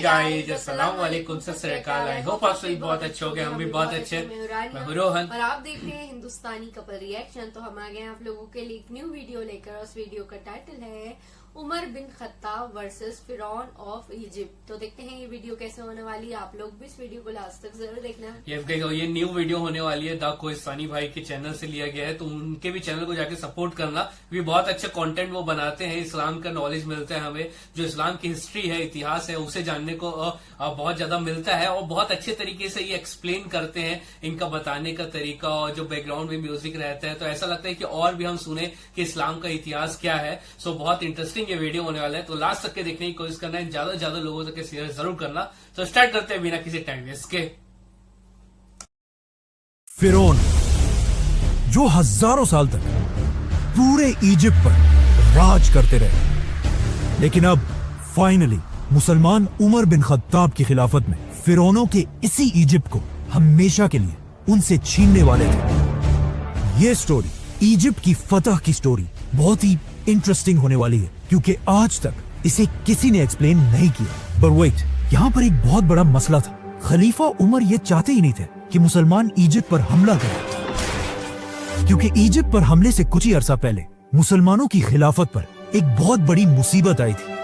Guys, अस्सलाम वालेकुम, सत श्री अकाल। आई होप आप सभी बहुत अच्छे होंगे, हम भी बहुत अच्छे। मैं हूं रोहन और आप देख रहे हैं हिंदुस्तानी कपल रिएक्शन। तो हम आ गए हैं आप लोगों के लिए एक न्यू वीडियो लेकर। उस वीडियो का टाइटल है उमर बिन खत्ताब वर्सेस फिरौन ऑफ इजिप्ट। तो देखते हैं ये वीडियो कैसे होने वाली है। आप लोग भी इस वीडियो को लास्ट तक जरूर देखना। ये न्यू वीडियो होने वाली है द कोहिस्तानी भाई के चैनल से लिया गया है, तो उनके भी चैनल को जाके सपोर्ट करना। भी बहुत अच्छे कंटेंट वो बनाते हैं, इस्लाम का नॉलेज मिलता है हमें, जो इस्लाम की हिस्ट्री है, इतिहास है, उसे जानने को बहुत ज्यादा मिलता है। और बहुत अच्छे तरीके से ये एक्सप्लेन करते हैं, इनका बताने का तरीका और जो बैकग्राउंड में म्यूजिक रहता है, तो ऐसा लगता है कि और भी हम सुने कि इस्लाम का इतिहास क्या है। सो बहुत इंटरेस्टिंग ये वीडियो होने वाला है, तो लास्ट तक के देखने की कोशिश करना है, ज्यादा से ज्यादा लोगों तक शेयर जरूर करना। तो स्टार्ट करते हैं बिना किसी टाइम वेस्ट के। फिरौन जो हजारों साल तक पूरे इजिप्ट पर राज करते रहे, लेकिन अब फाइनली मुसलमान उमर बिन खत्ताब की खिलाफत में फिरौनों के इसी इजिप्ट को हमेशा के लिए उनसे छीनने वाले थे। ये स्टोरी, इजिप्ट की फतह की स्टोरी, बहुत ही इंटरेस्टिंग होने वाली है, क्योंकि आज तक इसे किसी ने एक्सप्लेन नहीं किया। पर वेट, यहाँ पर एक बहुत बड़ा मसला था। खलीफा उमर ये चाहते ही नहीं थे कि मुसलमान इजिप्ट पर हमला करें, क्योंकि इजिप्ट पर हमले से कुछ ही अरसा पहले मुसलमानों की खिलाफत पर एक बहुत बड़ी मुसीबत आई थी,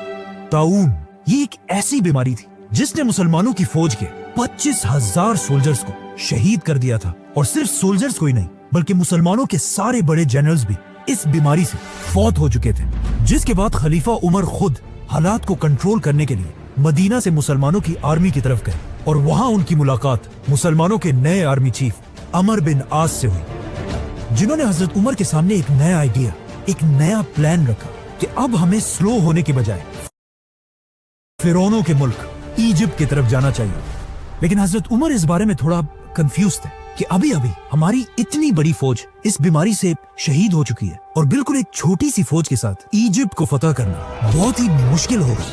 ताऊन। ये एक ऐसी बीमारी थी जिसने मुसलमानों की फौज के 25,000 सोल्जर्स को शहीद कर दिया था। और सिर्फ सोल्जर्स को ही नहीं, बल्कि मुसलमानों के सारे बड़े जनरल्स भी इस बीमारी से फौत हो चुके थे। जिसके बाद खलीफा उमर खुद हालात को कंट्रोल करने के लिए मदीना से मुसलमानों की आर्मी की तरफ गए, और वहां उनकी मुलाकात मुसलमानों के नए आर्मी चीफ अमर बिन आस से हुई, जिन्होंने हजरत उमर के सामने एक नया आइडिया, एक नया प्लान रखा कि अब हमें स्लो होने के बजाय फिरौनों के मुल्क इजिप्ट की तरफ जाना चाहिए। लेकिन हजरत उमर इस बारे में थोड़ा कंफ्यूज थे कि अभी अभी हमारी इतनी बड़ी फौज इस बीमारी से शहीद हो चुकी है, और बिल्कुल एक छोटी सी फौज के साथ इजिप्ट को फतह करना बहुत ही मुश्किल होगा।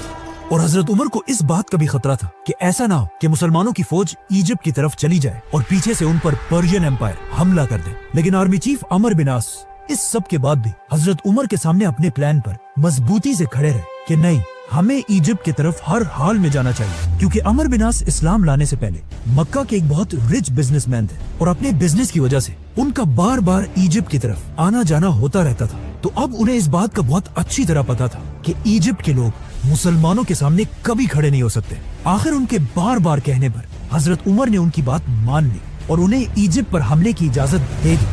और हजरत उमर को इस बात का भी खतरा था कि ऐसा ना हो कि मुसलमानों की फौज इजिप्ट की तरफ चली जाए और पीछे से उन पर पर्शियन एम्पायर हमला कर दे। लेकिन आर्मी चीफ अमर बिन आस इस सब के बाद भी हजरत उमर के सामने अपने प्लान पर मजबूती से खड़े रहे कि नहीं, हमें इजिप्ट की तरफ हर हाल में जाना चाहिए। क्योंकि अमर बिन आस इस्लाम लाने से पहले मक्का के एक बहुत रिच बिजनेसमैन थे, और अपने बिजनेस की वजह से उनका बार बार इजिप्ट की तरफ आना जाना होता रहता था। तो अब उन्हें इस बात का बहुत अच्छी तरह पता था कि इजिप्ट के लोग मुसलमानों के सामने कभी खड़े नहीं हो सकते। आखिर उनके बार बार कहने पर हजरत उमर ने उनकी बात मान ली और उन्हें इजिप्ट पर हमले की इजाजत दे दी,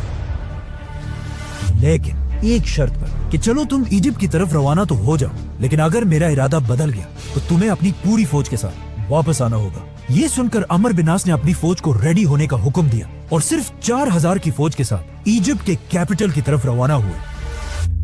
लेकिन एक शर्त पर कि चलो तुम इजिप्ट की तरफ रवाना तो हो जाओ, लेकिन अगर मेरा इरादा बदल गया तो तुम्हें अपनी पूरी फौज के साथ वापस आना होगा। ये सुनकर अमर बिन आस ने अपनी फौज को रेडी होने का हुक्म दिया, और सिर्फ 4,000 की फौज के साथ इजिप्ट के कैपिटल की तरफ रवाना हुए।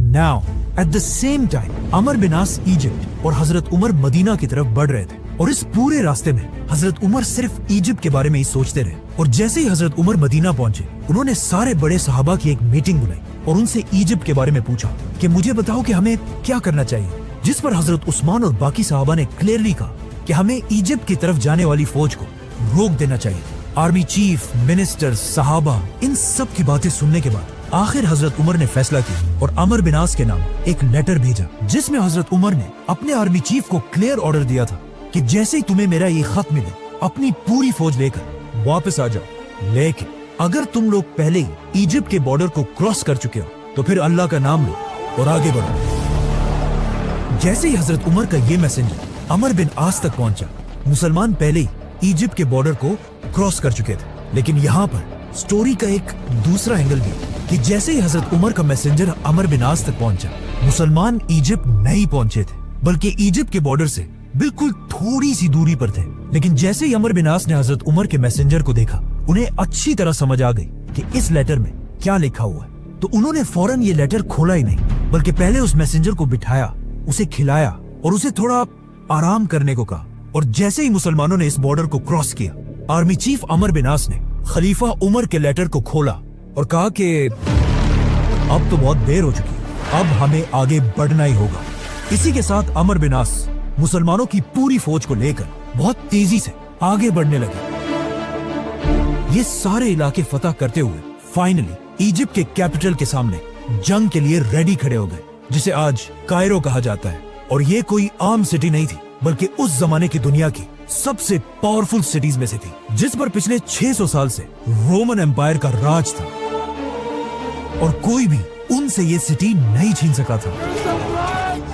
Now at the same time Amr bin Aas Egypt और हजरत उमर मदीना की तरफ बढ़ रहे थे, और इस पूरे रास्ते में हजरत उमर सिर्फ इजिप्ट के बारे में ही सोचते रहे। और जैसे ही हजरत उमर मदीना पहुंचे, उन्होंने सारे बड़े सहाबा की एक मीटिंग बुलाई और उनसे इजिप्ट के बारे में पूछा कि मुझे बताओ कि हमें क्या करना चाहिए। जिस पर हजरत उस्मान और बाकी सहाबा ने क्लियरली कहा कि हमें इजिप्ट की तरफ जाने वाली फौज को रोक देना चाहिए। आर्मी चीफ, मिनिस्टर, सहाबा, इन सब की बातें सुनने के बाद आखिर हजरत उमर ने फैसला किया और अमर बिन आस के नाम एक लेटर भेजा, जिसमें हजरत उमर ने अपने आर्मी चीफ को क्लियर ऑर्डर दिया था कि जैसे ही तुम्हें मेरा ये खत मिले, अपनी पूरी फौज लेकर वापस आ जाओ। लेकिन अगर तुम लोग पहले ही इजिप्ट के बॉर्डर को क्रॉस कर चुके हो तो फिर अल्लाह का नाम लो और आगे बढ़ो। जैसे ही हजरत उमर का ये मैसेंजर अमर बिन आस तक पहुंचा, मुसलमान पहले ही इजिप्ट के बॉर्डर को क्रॉस कर चुके थे। लेकिन यहाँ पर स्टोरी का एक दूसरा एंगल भी, कि जैसे ही हजरत उमर का मैसेंजर अमर बिन आस तक पहुंचा, मुसलमान इजिप्ट नहीं पहुंचे थे, बल्कि इजिप्ट के बॉर्डर से बिल्कुल थोड़ी सी दूरी पर थे। लेकिन जैसे ही अमर बिन आस ने हजरत उमर के मैसेंजर को देखा, उन्हें अच्छी तरह समझ आ गई कि इस लेटर में क्या लिखा हुआ है। तो उन्होंने फौरन ये लेटर खोला ही नहीं, बल्कि पहले उस मैसेंजर को बिठाया, उसे खिलाया और उसे थोड़ा आराम करने को कहा। और जैसे ही मुसलमानों ने इस बॉर्डर को क्रॉस किया, आर्मी चीफ अमर बिन आस ने खलीफा उमर के लेटर को खोला और कहा कि अब तो बहुत देर हो चुकी है, अब हमें आगे बढ़ना ही होगा। इसी के साथ अमर बिन आस मुसलमानों की पूरी फौज को लेकर बहुत तेजी से आगे बढ़ने लगे। ये सारे इलाके फतह करते हुए फाइनली इजिप्ट के कैपिटल के सामने जंग के लिए रेडी खड़े हो गए, जिसे आज कायरो कहा जाता है। और ये कोई आम सिटी नहीं थी, बल्कि उस जमाने की दुनिया की सबसे पावरफुल सिटीज में से थी, जिस पर पिछले 600 साल से रोमन एम्पायर का राज था और कोई भी उनसे ये सिटी नहीं छीन सका था।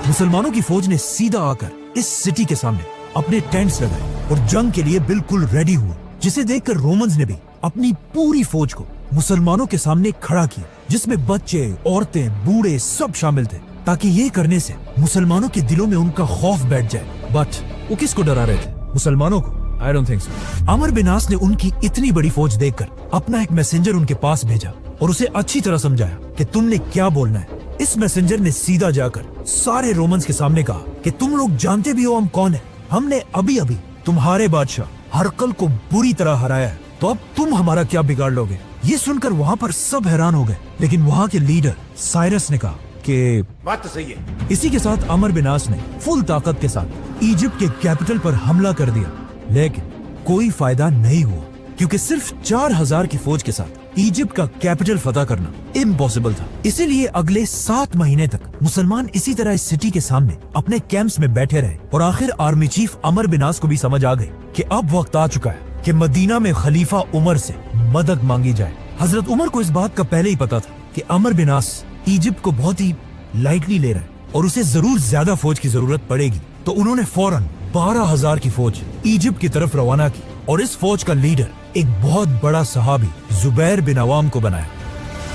मुसलमानों की फौज ने सीधा आकर इस सिटी के सामने अपने टेंट्स लगाए और जंग के लिए बिल्कुल रेडी हुए, जिसे देखकर रोमन्स ने भी अपनी पूरी फौज को मुसलमानों के सामने खड़ा किया, जिसमें बच्चे, औरतें, बूढ़े सब शामिल थे, ताकि ये करने से मुसलमानों के दिलों में उनका खौफ बैठ जाए। बट वो किसको डरा रहे थे? मुसलमानों को? I don't think so। Amar bin आस ने उनकी इतनी बड़ी फौज देखकर अपना एक मैसेंजर उनके पास भेजा और उसे अच्छी तरह समझाया कि तुमने क्या बोलना है। इस मैसेंजर ने सीधा जाकर सारे रोमन्स के सामने कहा कि तुम लोग जानते भी हो हम कौन है। हमने अभी अभी तुम्हारे बादशाह हरकल को बुरी तरह हराया है, तो अब तुम हमारा क्या बिगाड़ लोगे? ये सुनकर वहाँ पर सब हैरान हो गए, लेकिन वहाँ के लीडर साइरस ने कहा कि बात तो सही है। इसी के साथ अमर बिन आस ने फुल ताकत के साथ इजिप्ट के कैपिटल पर हमला कर दिया, लेकिन कोई फायदा नहीं हुआ, क्योंकि सिर्फ 4000 की फौज के साथ इजिप्ट का कैपिटल फतह करना इम्पॉसिबल था। इसीलिए अगले 7 महीने तक मुसलमान इसी तरह इस सिटी के सामने अपने कैंप्स में बैठे रहे और आखिर आर्मी चीफ अमर बिन आस को भी समझ आ गई कि अब वक्त आ चुका है कि मदीना में खलीफा उमर से मदद मांगी जाए। हजरत उमर को इस बात का पहले ही पता था कि अमर बिन आस इजिप्ट को बहुत ही लाइटली ले रहा है और उसे जरूर ज्यादा फौज की जरूरत पड़ेगी, तो उन्होंने फौरन 12,000 की फौज इजिप्ट की तरफ रवाना की और इस फौज का लीडर एक बहुत बड़ा सहाबी जुबैर बिन अवाम को बनाया।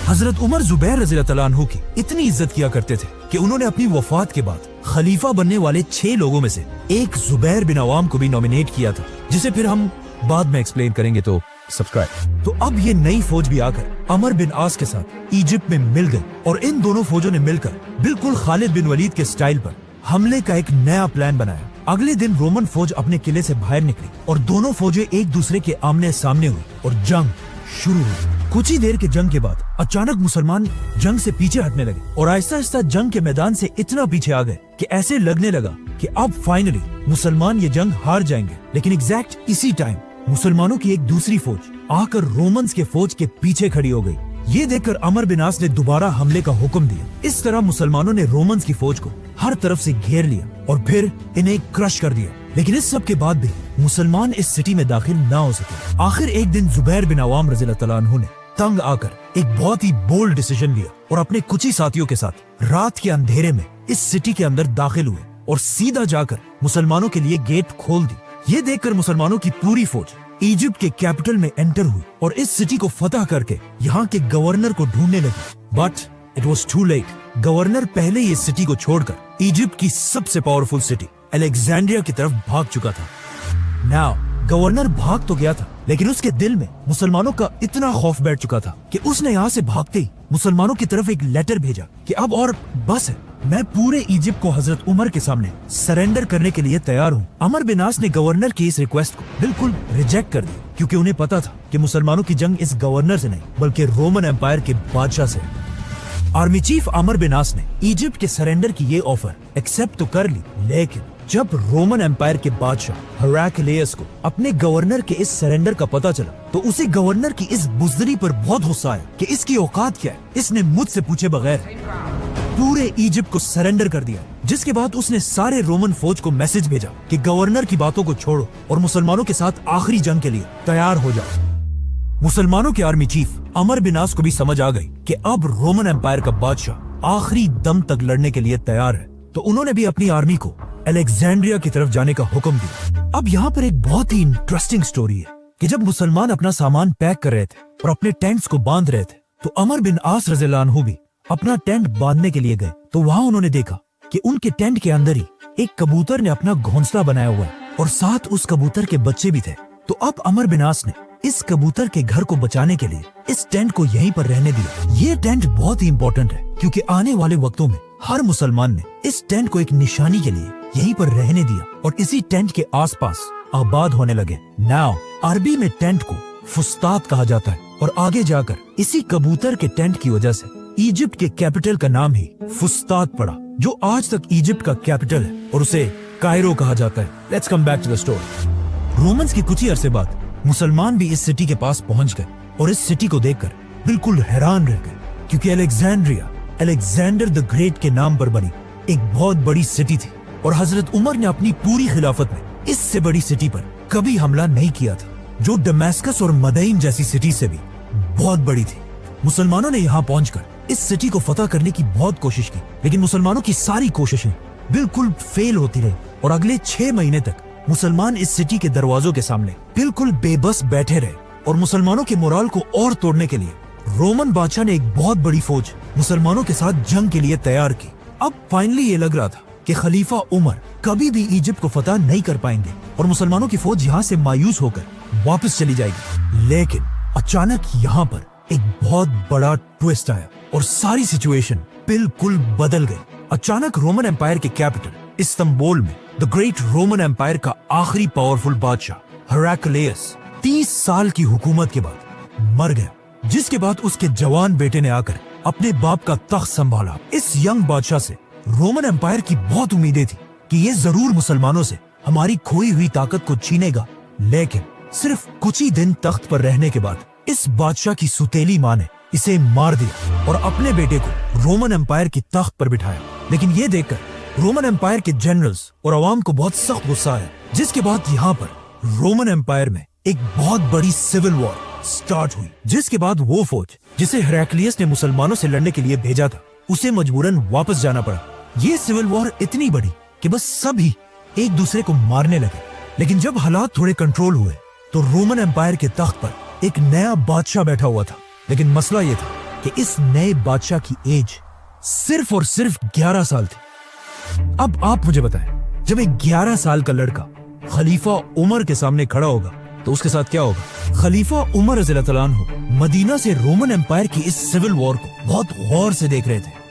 हजरत उमर जुबैर रज़ियल्लाहु अन्हु की इतनी इज्जत किया करते थे कि उन्होंने अपनी वफात के बाद खलीफा बनने वाले 6 लोगों में से एक जुबैर बिन अवाम को भी नॉमिनेट किया था, जिसे फिर हम बाद में एक्सप्लेन करेंगे, तो सब्सक्राइब। तो अब ये नई फौज भी आकर अमर बिन आस के साथ इजिप्ट में मिल गई और इन दोनों फौजों ने मिलकर बिल्कुल खालिद बिन वलीद के स्टाइल पर हमले का एक नया प्लान बनाया। अगले दिन रोमन फौज अपने किले से बाहर निकली और दोनों फौजें एक दूसरे के आमने सामने हुई और जंग शुरू हुई। कुछ ही देर के जंग के बाद अचानक मुसलमान जंग से पीछे हटने लगे और आहिस्ता आहिस्ता जंग के मैदान से इतना पीछे आ गए कि ऐसे लगने लगा कि अब फाइनली मुसलमान ये जंग हार जाएंगे। लेकिन एग्जैक्ट इसी टाइम मुसलमानों की एक दूसरी फौज आकर रोमन्स के फौज के पीछे खड़ी हो गई। ये देखकर अमर बिन आस ने दोबारा हमले का हुक्म दिया। इस तरह मुसलमानों ने रोमन्स की फौज को हर तरफ से घेर लिया और फिर इन्हें क्रश कर दिया। लेकिन इस सब के बाद भी मुसलमान इस सिटी में दाखिल ना हो सके। आखिर एक दिन जुबैर बिन अवाम रज़ियल्लाहु अन्हु ने तंग आकर एक बहुत ही बोल्ड डिसीजन लिया और अपने कुछ ही साथियों के साथ रात के अंधेरे में इस सिटी के अंदर दाखिल हुए और सीधा जाकर मुसलमानों के लिए गेट खोल दी। ये देखकर मुसलमानों की पूरी फौज इजिप्ट के कैपिटल में एंटर हुई और इस सिटी को फतह करके यहाँ के गवर्नर को ढूंढने लगी। But it was too late. Governor पहले ही इस सिटी को छोड़कर इजिप्ट की सबसे पावरफुल सिटी अलेक्जेंड्रिया की तरफ भाग चुका था। नाउ गवर्नर भाग तो गया था, लेकिन उसके दिल में मुसलमानों का इतना खौफ बैठ चुका था कि उसने यहाँ से भागते ही मुसलमानों की तरफ एक लेटर भेजा कि अब और बस है, मैं पूरे इजिप्ट को हजरत उमर के सामने सरेंडर करने के लिए तैयार हूँ। अमर बिन आस ने गवर्नर की इस रिक्वेस्ट को बिल्कुल रिजेक्ट कर दिया, क्योंकि उन्हें पता था कि मुसलमानों की जंग इस गवर्नर से नहीं बल्कि रोमन एम्पायर के बादशाह से। आर्मी चीफ अमर बिन आस ने इजिप्ट के सरेंडर की ये ऑफर एक्सेप्ट तो कर ली, लेकिन जब रोमन एम्पायर के बादशाह हेराक्लियस को अपने गवर्नर के इस सरेंडर का पता चला, तो उसे गवर्नर की इस बुज़दिली पर बहुत गुस्सा आया कि इसकी औकात क्या है, इसने मुझसे पूछे बगैर पूरे इजिप्ट को सरेंडर कर दिया। जिसके बाद उसने सारे रोमन फौज को मैसेज भेजा कि गवर्नर की बातों को छोड़ो और मुसलमानों के साथ आखिरी जंग के लिए तैयार हो जाओ। मुसलमानों के आर्मी चीफ अमर बिन आस को भी समझ आ गई कि अब रोमन एम्पायर का बादशाह आखिरी दम तक लड़ने के लिए तैयार है, तो उन्होंने भी अपनी आर्मी को अलेक्जेंड्रिया की तरफ जाने का हुक्म दिया। अब यहाँ पर एक बहुत ही इंटरेस्टिंग स्टोरी है कि जब मुसलमान अपना सामान पैक कर रहे थे और अपने टेंट्स को बांध रहे थे, तो अमर बिन आस रज़ियल्लाहु अन्हु भी अपना टेंट बांधने के लिए गए। तो वहाँ उन्होंने देखा कि उनके टेंट के अंदर ही एक कबूतर ने अपना घोंसला बनाया हुआ है और साथ उस कबूतर के बच्चे भी थे। तो अब अमर बिन आस ने इस कबूतर के घर को बचाने के लिए इस टेंट को यहीं पर रहने दिया। ये टेंट बहुत ही इम्पोर्टेंट है, क्योंकि आने वाले वक्तों में हर मुसलमान ने इस टेंट को एक निशानी के लिए यहीं पर रहने दिया और इसी टेंट के आसपास आबाद होने लगे। नाउ अरबी में टेंट को फुस्तात कहा जाता है और आगे जाकर इसी कबूतर के टेंट की वजह से इजिप्ट के कैपिटल का नाम ही फुस्तात पड़ा, जो आज तक इजिप्ट का कैपिटल है और उसे कायरो कहा जाता है। Let's come back to the story. Romans की कुछ ही अरसे बाद मुसलमान भी इस सिटी के पास पहुंच गए और इस सिटी को देखकर बिल्कुल हैरान रह गए, क्योंकि अलेक्जेंड्रिया अलेक्जेंडर द ग्रेट के नाम पर बनी एक बहुत बड़ी सिटी थी और हजरत उमर ने अपनी पूरी खिलाफत में इससे बड़ी सिटी पर कभी हमला नहीं किया था, जो डमेस्कस और मदईन जैसी सिटी से भी बहुत बड़ी थी। मुसलमानों ने यहाँ पहुंचकर इस सिटी को फतह करने की बहुत कोशिश की, लेकिन मुसलमानों की सारी कोशिशें बिल्कुल फेल होती रही और अगले 6 महीने तक मुसलमान इस सिटी के दरवाजों के सामने बिल्कुल बेबस बैठे रहे। और मुसलमानों के मोराल को और तोड़ने के लिए रोमन बादशाह ने एक बहुत बड़ी फौज मुसलमानों के साथ जंग के लिए तैयार की। अब फाइनली ये लग रहा था कि खलीफा उमर कभी भी इजिप्ट को फतह नहीं कर पाएंगे और मुसलमानों की फौज यहाँ से मायूस होकर वापस चली जाएगी। लेकिन अचानक यहाँ पर एक बहुत बड़ा ट्विस्ट आया और सारी सिचुएशन बिल्कुल बदल गई। अचानक रोमन एम्पायर के कैपिटल इस्तांबुल में द ग्रेट रोमन एम्पायर का आखिरी पावरफुल बादशाह हेराक्लियस 30 साल की हुकूमत के बाद मर गया, जिसके बाद उसके जवान बेटे ने आकर अपने बाप का तख्त संभाला। इस यंग बादशाह से रोमन एम्पायर की बहुत उम्मीदें थी कि ये जरूर मुसलमानों से हमारी खोई हुई ताकत को छीनेगा, लेकिन सिर्फ कुछ ही दिन तख्त पर रहने के बाद इस बादशाह की सुतेली मां ने इसे मार दिया और अपने बेटे को रोमन एम्पायर की तख्त पर बिठाया। लेकिन ये देखकर रोमन एम्पायर के जनरल्स और अवाम को बहुत सख्त गुस्सा आया, जिसके बाद यहाँ पर रोमन एम्पायर में एक बहुत बड़ी सिविल वॉर स्टार्ट हुई, जिसके बाद वो फौज जिसे हेराक्लियस ने मुसलमानों से लड़ने के लिए भेजा था उसे मजबूरन वापस जाना पड़ा। ये सिविल वॉर इतनी बड़ी कि बस सभी एक दूसरे को मारने लगे। लेकिन जब हालात थोड़े कंट्रोल हुए तो रोमन एम्पायर के तख्त पर एक नया बादशाह बैठा हुआ था। लेकिन मसला ये था कि इस नए बादशाह की एज सिर्फ और सिर्फ 11 साल थी। अब आप मुझे बताएं, जब एक 11 साल का लड़का खलीफा उमर के सामने खड़ा होगा तो उसके साथ क्या होगा? खलीफा उमर रज़ियल्लाहु अन्हु मदीना से रोमन एम्पायर की इस सिविल वॉर को बहुत गौर से देख रहे थे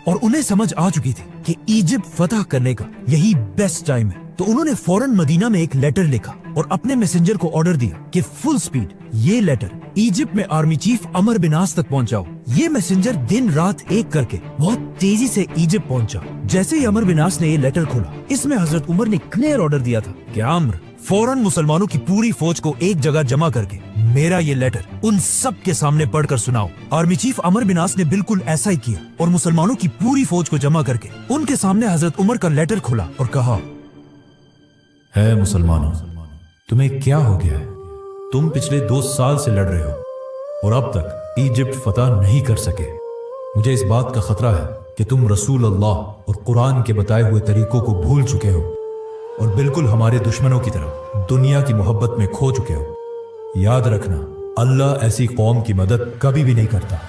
और उन्हें समझ आ चुकी थी कि इजिप्ट फतह करने का यही बेस्ट टाइम है। तो उन्होंने फौरन मदीना में एक लेटर लिखा और अपने मैसेंजर को ऑर्डर दिया कि फुल स्पीड ये लेटर इजिप्ट में आर्मी चीफ अमर बिन आस तक पहुंचाओ। ये मैसेंजर दिन रात एक करके बहुत तेजी से इजिप्ट पहुंचा। जैसे ही अमर बिन आस ने ये लेटर खोला, इसमें हजरत उमर ने क्लियर ऑर्डर दिया था कि अम्र फौरन मुसलमानों की पूरी फौज को एक जगह जमा करके मेरा ये लेटर उन सब के सामने पढ़कर सुनाओ। आर्मी चीफ अमर बिन आस ने बिल्कुल ऐसा ही किया और मुसलमानों की पूरी फौज को जमा करके उनके सामने हजरत उमर का लेटर खोला और कहा, है मुसलमानों, तुम्हें क्या हो गया है? तुम पिछले 2 साल से लड़ रहे हो और अब तक इजिप्ट फतह नहीं कर सके। मुझे इस बात का खतरा है कि तुम रसूल अल्लाह और कुरान के बताए हुए तरीकों को भूल चुके हो और बिल्कुल हमारे दुश्मनों की तरह दुनिया की मोहब्बत में खो चुके हो। याद रखना, अल्लाह ऐसी कौम की मदद कभी भी नहीं करता।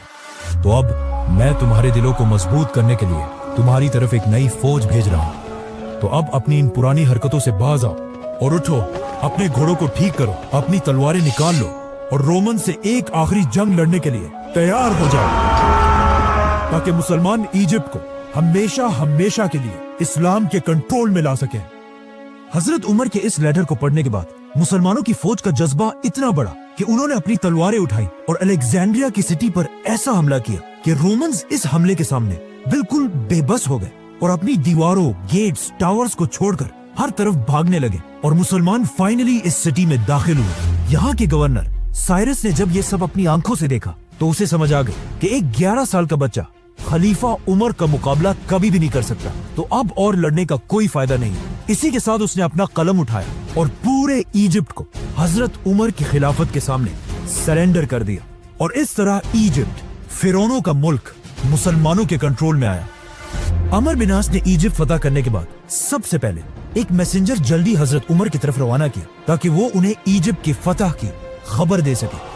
तो अब मैं तुम्हारे दिलों को मजबूत करने के लिए तुम्हारी तरफ एक नई फौज भेज रहा हूं। तो अब अपनी इन पुरानी हरकतों से बाज आओ और उठो, अपने घोड़ों को ठीक करो, अपनी तलवारें निकाल लो और रोमन से एक आखिरी जंग लड़ने के लिए तैयार हो जाओ, ताकि मुसलमान इजिप्ट को हमेशा हमेशा के लिए इस्लाम के कंट्रोल में ला सके। हजरत उमर के इस लेटर को पढ़ने के बाद मुसलमानों की फौज का जज्बा इतना बढ़ा कि उन्होंने अपनी तलवारें उठाई और अलेक्जेंड्रिया की सिटी पर ऐसा हमला किया कि रोमन्स इस हमले के सामने बिल्कुल बेबस हो गए और अपनी दीवारों, गेट्स, टावर्स को छोड़कर हर तरफ भागने लगे और मुसलमान फाइनली इस सिटी में दाखिल हुए। यहाँ के गवर्नर साइरस ने जब ये सब अपनी आंखों से देखा तो उसे समझ आ गई कि एक 11 साल का बच्चा खलीफा उमर का मुकाबला कभी भी नहीं कर सकता, तो अब और लड़ने का कोई फायदा नहीं। इसी के साथ उसने अपना कलम उठाया और पूरे इजिप्ट को हजरत उमर की खिलाफत के सामने सरेंडर कर दिया और इस तरह इजिप्ट, फिरौनों का मुल्क, मुसलमानों के कंट्रोल में आया। अमर बिन आस ने इजिप्ट फतह करने के बाद सबसे पहले एक मैसेंजर जल्दी हजरत उमर की तरफ रवाना किया ताकि वो उन्हें इजिप्ट की फतह की खबर दे सके।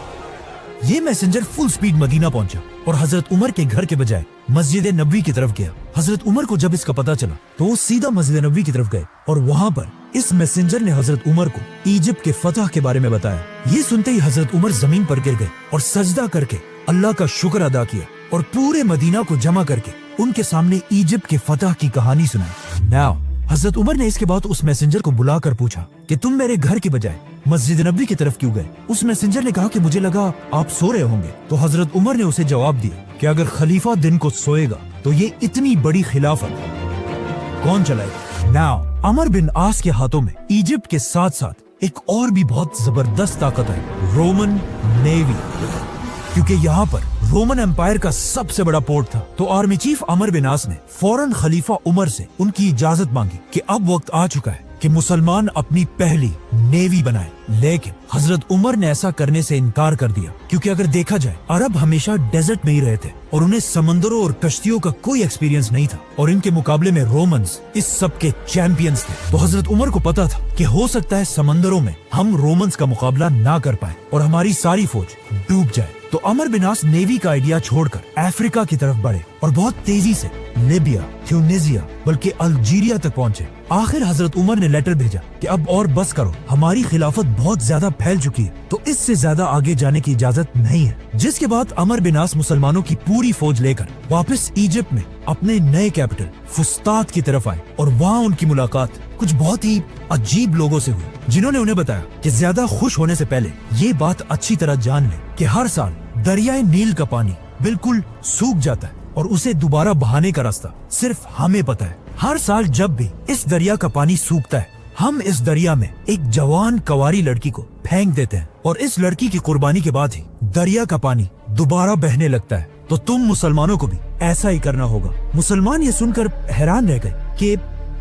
ये मैसेंजर फुल स्पीड मदीना पहुंचा और हजरत उमर के घर के बजाय मस्जिद नबवी की तरफ गया। हजरत उमर को जब इसका पता चला तो वो सीधा मस्जिद नबवी की तरफ गए और वहां पर इस मैसेंजर ने हजरत उमर को इजिप्ट के फतह के बारे में बताया। ये सुनते ही हजरत उमर जमीन पर गिर गए और सजदा करके अल्लाह का शुक्र अदा किया और पूरे मदीना को जमा करके उनके सामने इजिप्ट के फतह की कहानी सुनाई। नाउ हजरत उमर ने इसके बाद उस मैसेंजर को बुलाकर पूछा कि तुम मेरे घर के बजाय मस्जिद नबी की तरफ क्यों गए? उस मैसेंजर ने कहा कि मुझे लगा आप सो रहे होंगे। तो हजरत उमर ने उसे जवाब दिया कि अगर खलीफा दिन को सोएगा तो ये इतनी बड़ी खिलाफत कौन चलाएगा? नाउ अमर बिन आस के हाथों में इजिप्ट के साथ साथ एक और भी बहुत जबरदस्त ताकत है, रोमन नेवी। क्योंकि यहाँ पर रोमन एम्पायर का सबसे बड़ा पोर्ट था। तो आर्मी चीफ अमर बिन आस ने फौरन खलीफा उमर से उनकी इजाजत मांगी कि अब वक्त आ चुका है कि मुसलमान अपनी पहली नेवी बनाए। लेकिन हजरत उमर ने ऐसा करने से इनकार कर दिया, क्योंकि अगर देखा जाए अरब हमेशा डेजर्ट में ही रहे थे और उन्हें समंदरों और कश्तियों का कोई एक्सपीरियंस नहीं था, और इनके मुकाबले में रोमन्स इस सब के चैंपियंस थे। तो हजरत उमर को पता था कि हो सकता है समंदरों में हम रोमन्स का मुकाबला ना कर पाए और हमारी सारी फौज डूब जाए। तो अमर बिन आस नेवी का आइडिया छोड़कर अफ्रीका की तरफ बढ़े और बहुत तेजी से लीबिया, ट्यूनीसिया, बल्कि अल्जीरिया तक पहुंचे। आखिर हजरत उमर ने लेटर भेजा कि अब और बस करो, हमारी खिलाफत बहुत ज्यादा फैल चुकी है, तो इससे ज्यादा आगे जाने की इजाजत नहीं है। जिसके बाद अमर बिन आस मुसलमानों की पूरी फौज लेकर वापस इजिप्ट में अपने नए कैपिटल फुस्तात की तरफ आए, और वहाँ उनकी मुलाकात कुछ बहुत ही अजीब लोगों से हुई, जिन्होंने उन्हें बताया कि ज्यादा खुश होने से पहले ये बात अच्छी तरह जान ले कि हर साल दरियाए नील का पानी बिल्कुल सूख जाता है और उसे दोबारा बहाने का रास्ता सिर्फ हमें पता है। हर साल जब भी इस दरिया का पानी सूखता है, हम इस दरिया में एक जवान कवारी लड़की को फेंक देते हैं, और इस लड़की की कुर्बानी के बाद ही दरिया का पानी दोबारा बहने लगता है। तो तुम मुसलमानों को भी ऐसा ही करना होगा। मुसलमान ये सुनकर हैरान रह गए कि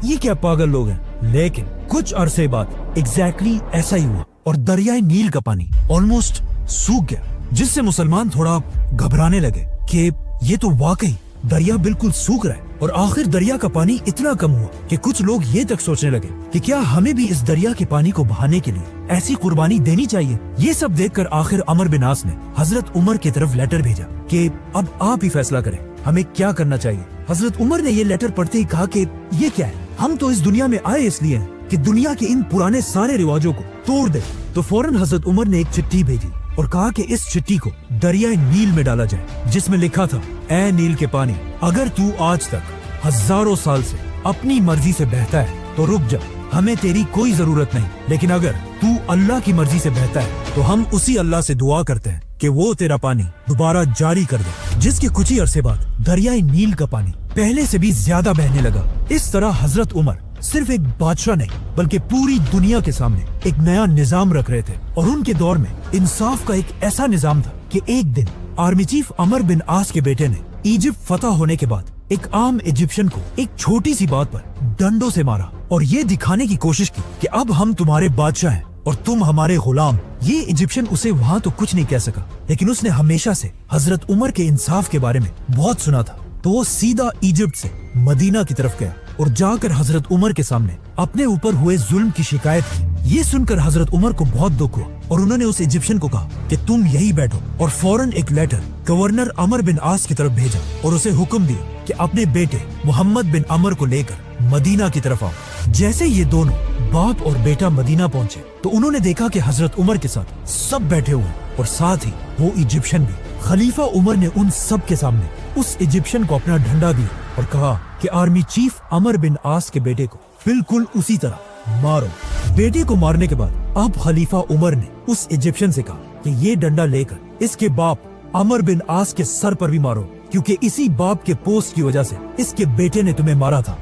ये क्या पागल लोग हैं। लेकिन कुछ अरसे बाद एग्जैक्टली ऐसा ही हुआ और दरियाए नील का पानी ऑलमोस्ट सूख गया, जिससे मुसलमान थोड़ा घबराने लगे कि ये तो वाकई दरिया बिल्कुल सूख रहा है। और आखिर दरिया का पानी इतना कम हुआ कि कुछ लोग ये तक सोचने लगे कि क्या हमें भी इस दरिया के पानी को बहाने के लिए ऐसी कुर्बानी देनी चाहिए। ये सब देखकर आखिर अमर बिन आस ने हजरत उमर की तरफ लेटर भेजा कि अब आप ही फैसला करें, हमें क्या करना चाहिए। हजरत उमर ने ये लेटर पढ़ते ही कहा कि ये क्या है, हम तो इस दुनिया में आए इसलिए हैं कि दुनिया के इन पुराने सारे रिवाजों को तोड़ दे। तो फौरन हजरत उमर ने एक चिट्ठी भेजी और कहा कि इस चिट्ठी को दरियाए नील में डाला जाए, जिसमें लिखा था, ऐ नील के पानी, अगर तू आज तक हजारों साल से अपनी मर्जी से बहता है तो रुक जा, हमें तेरी कोई जरूरत नहीं। लेकिन अगर तू अल्लाह की मर्जी से बहता है तो हम उसी अल्लाह से दुआ करते हैं कि वो तेरा पानी दोबारा जारी कर दे। जिसके कुछ ही अरसे बाद दरियाए नील का पानी पहले से भी ज्यादा बहने लगा। इस तरह हजरत उमर सिर्फ एक बादशाह नहीं बल्कि पूरी दुनिया के सामने एक नया निजाम रख रहे थे, और उनके दौर में इंसाफ का एक ऐसा निजाम था कि एक दिन आर्मी चीफ अमर बिन आस के बेटे ने इजिप्ट फतह होने के बाद एक आम इजिप्शियन को एक छोटी सी बात पर डंडों से मारा और ये दिखाने की कोशिश की कि अब हम तुम्हारे बादशाह हैं और तुम हमारे गुलाम। ये इजिप्शियन उसे वहाँ तो कुछ नहीं कह सका, लेकिन उसने हमेशा से हजरत उमर के इंसाफ के बारे में बहुत सुना था। तो वो सीधा इजिप्ट से मदीना की तरफ गया और जाकर हजरत उमर के सामने अपने ऊपर हुए जुल्म की शिकायत की। ये सुनकर हजरत उमर को बहुत दुख हुआ और उन्होंने उस इजिप्शियन को कहा कि तुम यही बैठो, और फौरन एक लेटर गवर्नर अमर बिन आस की तरफ भेजा और उसे हुक्म दिया कि अपने बेटे मोहम्मद बिन अमर को लेकर मदीना की तरफ आओ। जैसे ये दोनों बाप और बेटा मदीना पहुंचे तो उन्होंने देखा कि हजरत उमर के साथ सब बैठे हुए और साथ ही वो इजिप्शियन भी। खलीफा उमर ने उन सब के सामने उस इजिप्शियन को अपना डंडा दिया और कहा कि आर्मी चीफ अमर बिन आस के बेटे को बिल्कुल उसी तरह मारो। बेटे को मारने के बाद अब खलीफा उमर ने उस इजिप्शियन से कहा कि ये डंडा लेकर इसके बाप अमर बिन आस के सर पर भी मारो, क्योंकि इसी बाप के पोस्ट की वजह से इसके बेटे ने तुम्हें मारा था।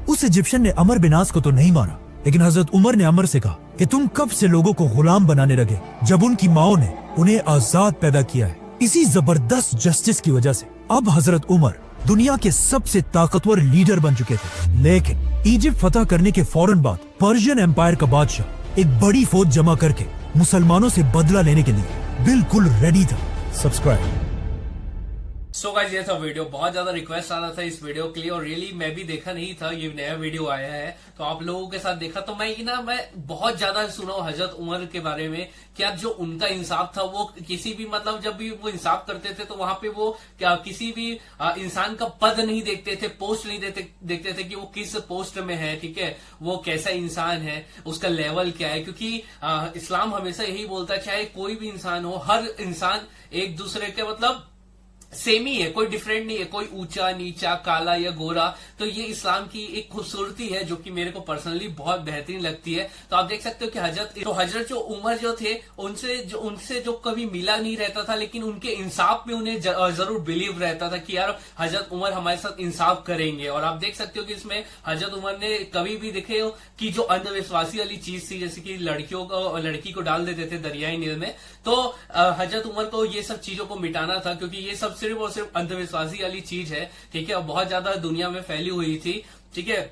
उस इजिप्शियन ने अमर बिन आस को तो नहीं मारा, लेकिन हजरत उमर ने अमर से कहा कि तुम कब से लोगों को गुलाम बनाने लगे जब उनकी माओ ने उन्हें आजाद पैदा किया है। इसी जबरदस्त जस्टिस की वजह से अब हजरत उमर दुनिया के सबसे ताकतवर लीडर बन चुके थे। लेकिन इजिप्ट फतह करने के फौरन बाद पर्शियन एम्पायर का बादशाह एक बड़ी फौज जमा करके मुसलमानों से बदला लेने के लिए बिल्कुल रेडी था। सब्सक्राइब। सो गाइस, ये था वीडियो। बहुत ज्यादा रिक्वेस्ट आ रहा था इस वीडियो के लिए, और रियली मैं भी देखा नहीं था, ये नया वीडियो आया है तो आप लोगों के साथ देखा। तो मैं बहुत ज्यादा सुना हूं हजरत उमर के बारे में, क्या जो उनका इंसाफ था वो किसी भी जब भी वो इंसाफ करते थे तो वहां पे वो क्या किसी भी इंसान का पद नहीं देखते थे, पोस्ट नहीं देखते थे कि वो किस पोस्ट में है, ठीक है, वो कैसा इंसान है, उसका लेवल क्या है। क्योंकि इस्लाम हमेशा यही बोलता है चाहे कोई भी इंसान हो, हर इंसान एक दूसरे के सेम ही है, कोई डिफरेंट नहीं है, कोई ऊंचा नीचा काला या गोरा। तो ये इस्लाम की एक खूबसूरती है जो कि मेरे को पर्सनली बहुत बेहतरीन लगती है। तो आप देख सकते हो कि हजरत जो उमर जो थे उनसे जो कभी मिला नहीं रहता था, लेकिन उनके इंसाफ में उन्हें जरूर बिलीव रहता था कि यार हजरत उमर हमारे साथ इंसाफ करेंगे। और आप देख सकते हो कि इसमें हजरत उमर ने कभी भी देखे हो कि जो अंधविश्वासी वाली चीज थी, जैसे कि लड़की को डाल देते थे दरियाई नील में, तो हजरत उमर को ये सब चीजों को मिटाना था, क्योंकि ये सब सिर्फ और सिर्फ अंधविश्वासी वाली चीज है, ठीक है, और बहुत ज्यादा दुनिया में फैली हुई थी, ठीक है।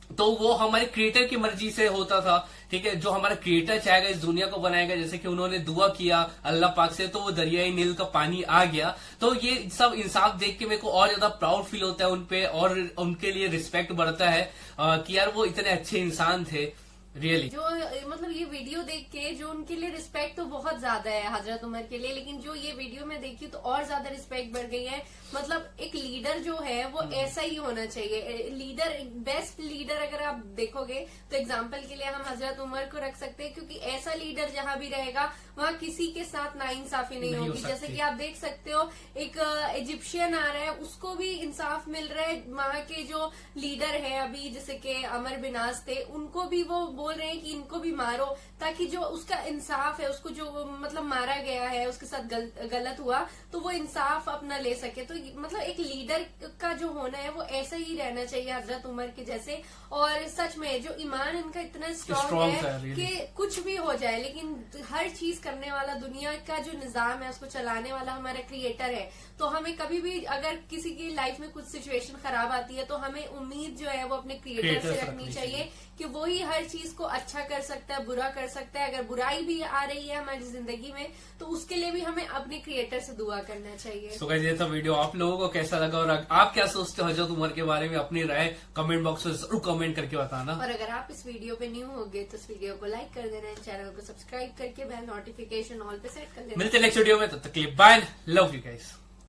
तो वो हमारे क्रिएटर की मर्जी से होता था, ठीक है, जो हमारा क्रिएटर चाहेगा इस दुनिया को बनाएगा। जैसे कि उन्होंने दुआ किया अल्लाह पाक से, तो वो दरियाई नील का पानी आ गया। तो ये सब इंसाफ देख के मेरे को और ज्यादा प्राउड फील होता है उनपे, और उनके लिए रिस्पेक्ट बढ़ता है कि यार वो इतने अच्छे इंसान थे रियली। जो मतलब ये वीडियो देख के जो उनके लिए रिस्पेक्ट तो बहुत ज्यादा है हजरत उमर के लिए, लेकिन जो ये वीडियो में देखी तो और ज्यादा रिस्पेक्ट बढ़ गई है। मतलब एक लीडर जो है वो ऐसा ही होना चाहिए। लीडर, बेस्ट लीडर अगर आप देखोगे तो एग्जाम्पल के लिए हम हजरत उमर को रख सकते हैं, क्योंकि ऐसा लीडर जहां भी रहेगा वहां किसी के साथ नाइंसाफी नहीं होगी। जैसे कि आप देख सकते हो एक इजिप्शियन आ रहा है, उसको भी इंसाफ मिल रहा है। वहां के जो लीडर है अभी, जैसे कि अमर बिन आस थे, उनको भी वो बोल रहे हैं कि इनको भी मारो, ताकि जो उसका इंसाफ है, उसको जो मतलब मारा गया है, उसके साथ गलत हुआ, तो वो इंसाफ अपना ले सके। तो मतलब एक लीडर का जो होना है वो ऐसा ही रहना चाहिए हजरत उमर के जैसे। और सच में जो ईमान इनका इतना स्ट्रांग है कि कुछ भी हो जाए, लेकिन हर चीज करने वाला, दुनिया का जो निजाम है उसको चलाने वाला हमारा क्रिएटर है। तो हमें कभी भी अगर किसी की लाइफ में कुछ सिचुएशन खराब आती है तो हमें उम्मीद जो है वो अपने क्रिएटर से रखनी चाहिए कि वो ही हर चीज को अच्छा कर सकता है, बुरा कर सकता है। अगर बुराई भी आ रही है हमारी जिंदगी में तो उसके लिए भी हमें अपने क्रिएटर से दुआ करना चाहिए। तो गाइस ये था वीडियो, आप लोगों को कैसा लगा और आप क्या सोचते हो हजरत उमर के बारे में? अपनी राय कमेंट बॉक्स में जरूर कमेंट करके बताना। और अगर आप इस वीडियो पे न्यू होंगे तो इस वीडियो को लाइक कर देना, चैनल को सब्सक्राइब करके बेल नोटिफिकेशन ऑल पे सेट कर देना। मिलते हैं नेक्स्ट वीडियो में, तब तक के लिए बाय, लव यू गाइस।